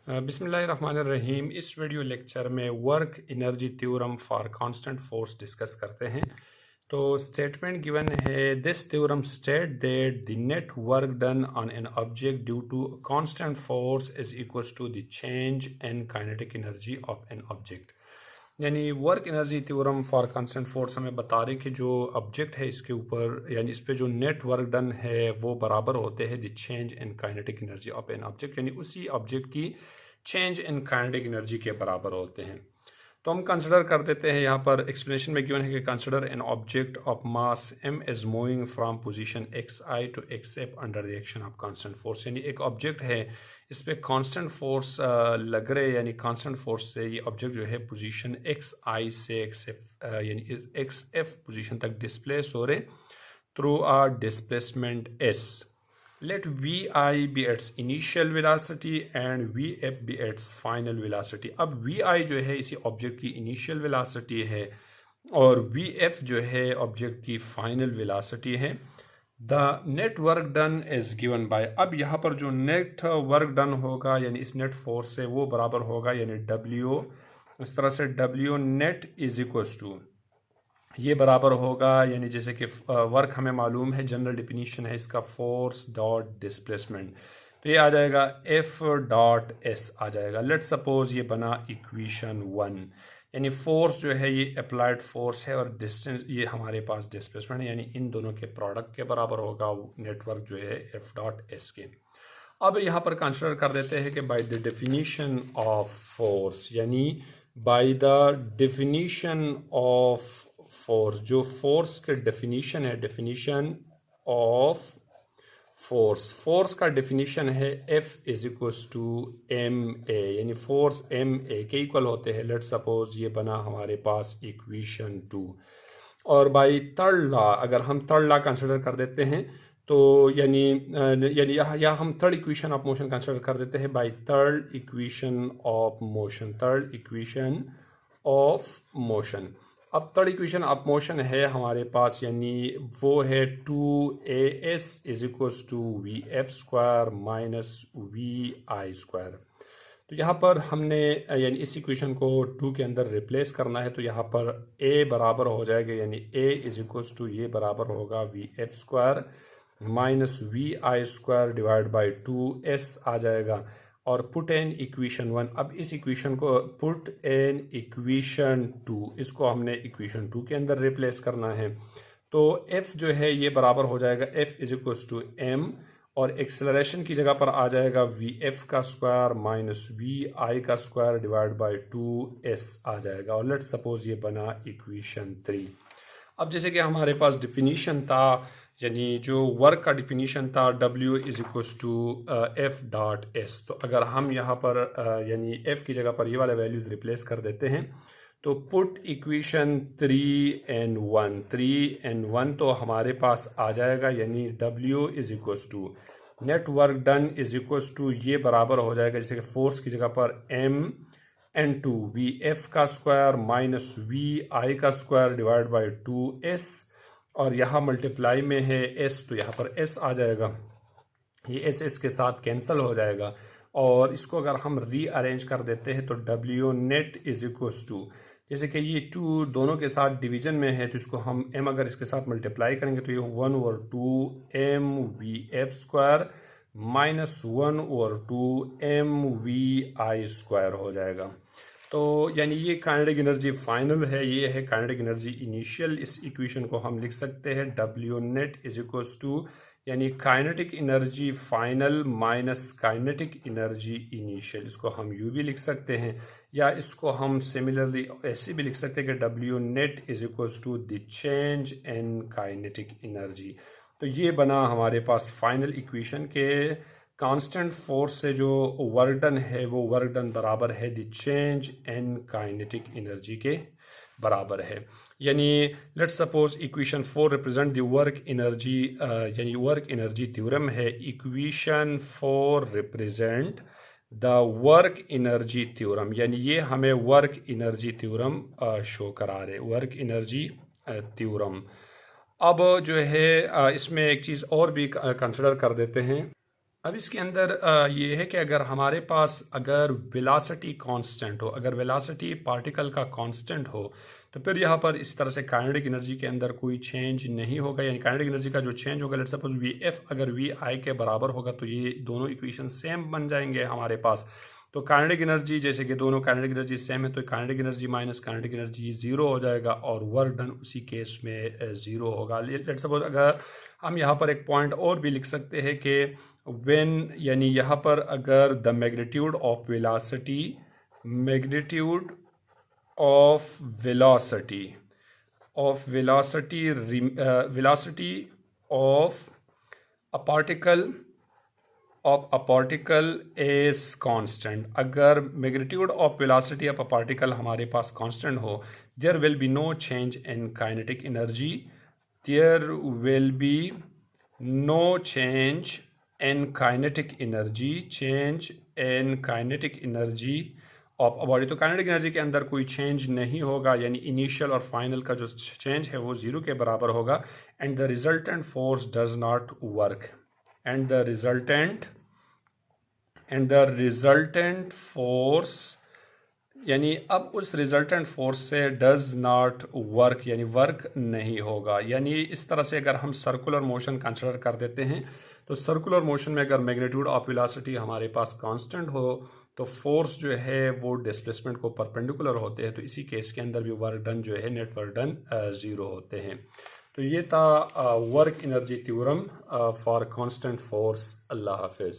बिस्मिल्लाहिर्रहमानिर्रहीम। इस video lecture में work energy theorem for constant force discuss करते हैं। तो स्टेटमेंट गिवन है, this theorem state that the net work done on an object due to constant force is equals to the change in kinetic energy of an object. यानी work energy theorem for constant force हमें बता रहे कि जो object है इसके ऊपर यानी इस पे जो नेट वर्क डन है वो बराबर होते हैं the change in kinetic energy of an object, यानी उसी ऑब्जेक्ट की चेंज इन काइनेटिक एनर्जी के बराबर होते हैं। तो हम कंसिडर कर देते हैं, यहाँ पर एक्सप्लेनेशन में गिवन है कि consider an object of mass m is moving from position xi to xf under the action of constant force. यानी एक ऑब्जेक्ट है, इस पे कांस्टेंट फोर्स लग रहे, यानी कांस्टेंट फोर्स से ये ऑब्जेक्ट जो है पोजीशन xi से xf यानी xf पोजीशन तक डिस्प्लेस हो रहे through uh displacement s। Let vi be its initial velocity and vf be its final velocity। अब vi जो है इसी ऑब्जेक्ट की इनिशियल वेलोसिटी है और vf जो है ऑब्जेक्ट की फाइनल वेलोसिटी है। The net work done is given by, अब यहाँ पर जो नेट वर्क डन होगा यानी इस नेट फोर्स से वो बराबर होगा यानी w, इस तरह से w net is equals to ये बराबर होगा, यानी जैसे कि वर्क हमें मालूम है, जनरल डिफिनीशन है इसका फोर्स डॉट डिस्प्लेसमेंट, तो ये आ जाएगा एफ डॉट एस आ जाएगा। लेट सपोज ये बना इक्वेशन 1, यानी फोर्स जो है ये अप्लाइड फोर्स है और डिस्टेंस ये हमारे पास डिस्प्लेसमेंट है, यानी इन दोनों के प्रोडक्ट के बराबर होगा नेटवर्क जो है एफ डॉट एस के। अब यहाँ पर कंसिडर कर देते हैं कि by the definition of force, यानी by the definition of force, जो फोर्स के डेफिनीशन है, डेफिनीशन ऑफ फोर्स, फोर्स का डेफिनीशन है F is equals to M A, यानी फोर्स एम ए के इक्वल होते हैं। लेट सपोज ये बना हमारे पास इक्वेशन 2 और बाई थर्ड लॉ अगर हम थर्ड लॉ कंसिडर कर देते हैं तो यानी यहाँ हम third equation of motion consider कर देते हैं by third equation of motion, third equation of motion. अब थर्ड इक्वेशन ऑफ मोशन है हमारे पास, यानी वो है 2as is equals to v f square minus v i square. तो यहाँ पर हमने यानी इस इक्वेशन को 2 के अंदर रिप्लेस करना है, तो यहाँ पर a बराबर हो जाएगा, यानी a इज इक्वल्स टू ये बराबर होगा v f square minus v i square divide by 2s आ जाएगा और पुट एन इक्वेशन 1। अब इस इक्वेशन को पुट एन इक्वेशन 2, इसको हमने इक्वेशन 2 के अंदर रिप्लेस करना है, तो f जो है ये बराबर हो जाएगा f is equals to m और एक्सेलरेशन की जगह पर आ जाएगा वी एफ का स्क्वायर माइनस वी आई का स्क्वायर डिवाइड बाई 2s आ जाएगा और लेट सपोज ये बना इक्वेशन 3। अब जैसे कि हमारे पास डिफिनीशन था, यानी जो वर्क का डिफिनीशन था W is equals to f dot s, तो अगर हम यहाँ पर यानी f की जगह पर ये वाले वैल्यूज रिप्लेस कर देते हैं तो पुट इक्वेशन 3 and 1 तो हमारे पास आ जाएगा, यानी W is equals to net work done is equals to ये बराबर हो जाएगा जैसे कि फोर्स की जगह पर m/2 वी एफ का स्क्वायर माइनस वी आई का स्क्वायर डिवाइड बाई 2s और यहाँ मल्टीप्लाई में है s, तो यहाँ पर s आ जाएगा, ये s के साथ कैंसिल हो जाएगा और इसको अगर हम रीअरेंज कर देते हैं तो W net is equals to, जैसे कि ये 2 दोनों के साथ डिवीजन में है तो इसको हम m अगर इसके साथ मल्टीप्लाई करेंगे तो ये 1/2 m v f square minus 1/2 m v i square हो जाएगा। तो यानी ये काइनेटिक एनर्जी फाइनल है, ये है काइनेटिक एनर्जी इनिशियल। इस इक्वेशन को हम लिख सकते हैं W net is equals to यानी kinetic energy final minus kinetic energy initial, इसको हम यू भी लिख सकते हैं या इसको हम सिमिलरली ऐसे भी लिख सकते हैं कि W net is equals to the change in kinetic energy. तो ये बना हमारे पास फाइनल इक्वेशन के कांस्टेंट फोर्स से जो वर्क डन है वो वर्क डन बराबर है the change in kinetic energy के बराबर है। यानी let suppose equation 4 represent the work energy, यानी वर्क एनर्जी थ्योरम है, equation 4 represent the work energy theorem, यानी ये हमें वर्क एनर्जी थ्योरम शो करा रहे, वर्क एनर्जी थ्योरम। अब जो है इसमें एक चीज़ और भी कंसिडर कर देते हैं, अब इसके अंदर ये है कि अगर हमारे पास अगर वेलोसिटी कांस्टेंट हो, अगर वेलोसिटी पार्टिकल का कांस्टेंट हो, तो फिर यहाँ पर इस तरह से काइनेटिक एनर्जी के अंदर कोई चेंज नहीं होगा। यानी काइनेटिक एनर्जी का जो चेंज होगा, लेट्स सपोज वी एफ अगर वी आई के बराबर होगा, तो ये दोनों इक्वेशन सेम बन जाएंगे हमारे पास। तो काइनेटिक एनर्जी, जैसे कि दोनों काइनेटिक एनर्जी सेम है, तो kinetic energy minus kinetic energy zero हो जाएगा और वर्क डन उसी केस में जीरो होगा। लेट्स सपोज अगर हम यहाँ पर एक पॉइंट और भी लिख सकते हैं कि व्हेन, यानी यहाँ पर अगर the magnitude of velocity, magnitude of velocity velocity of a particle is constant। अगर magnitude of velocity of a particle हमारे पास कांस्टेंट हो, there will be no change in kinetic energy, there will be no change in kinetic energy of a body. तो kinetic energy के अंदर कोई change नहीं होगा, यानी इनिशियल और फाइनल का जो चेंज है वो जीरो के बराबर होगा। And the resultant force does not work, and the resultant force, यानी अब उस रिजल्टेंट फोर्स से डज नॉट वर्क, यानी वर्क नहीं होगा। यानी इस तरह से अगर हम सर्कुलर मोशन कंसिडर कर देते हैं, तो सर्कुलर मोशन में अगर मैग्नीट्यूड ऑफ वेलोसिटी हमारे पास कांस्टेंट हो, तो फोर्स जो है वो डिस्प्लेसमेंट को परपेंडिकुलर होते हैं। तो इसी केस के अंदर भी वर्क डन जो है, नेट वर्क डन जीरो होते हैं। तो ये था work energy theorem for constant force. Allah Hafiz.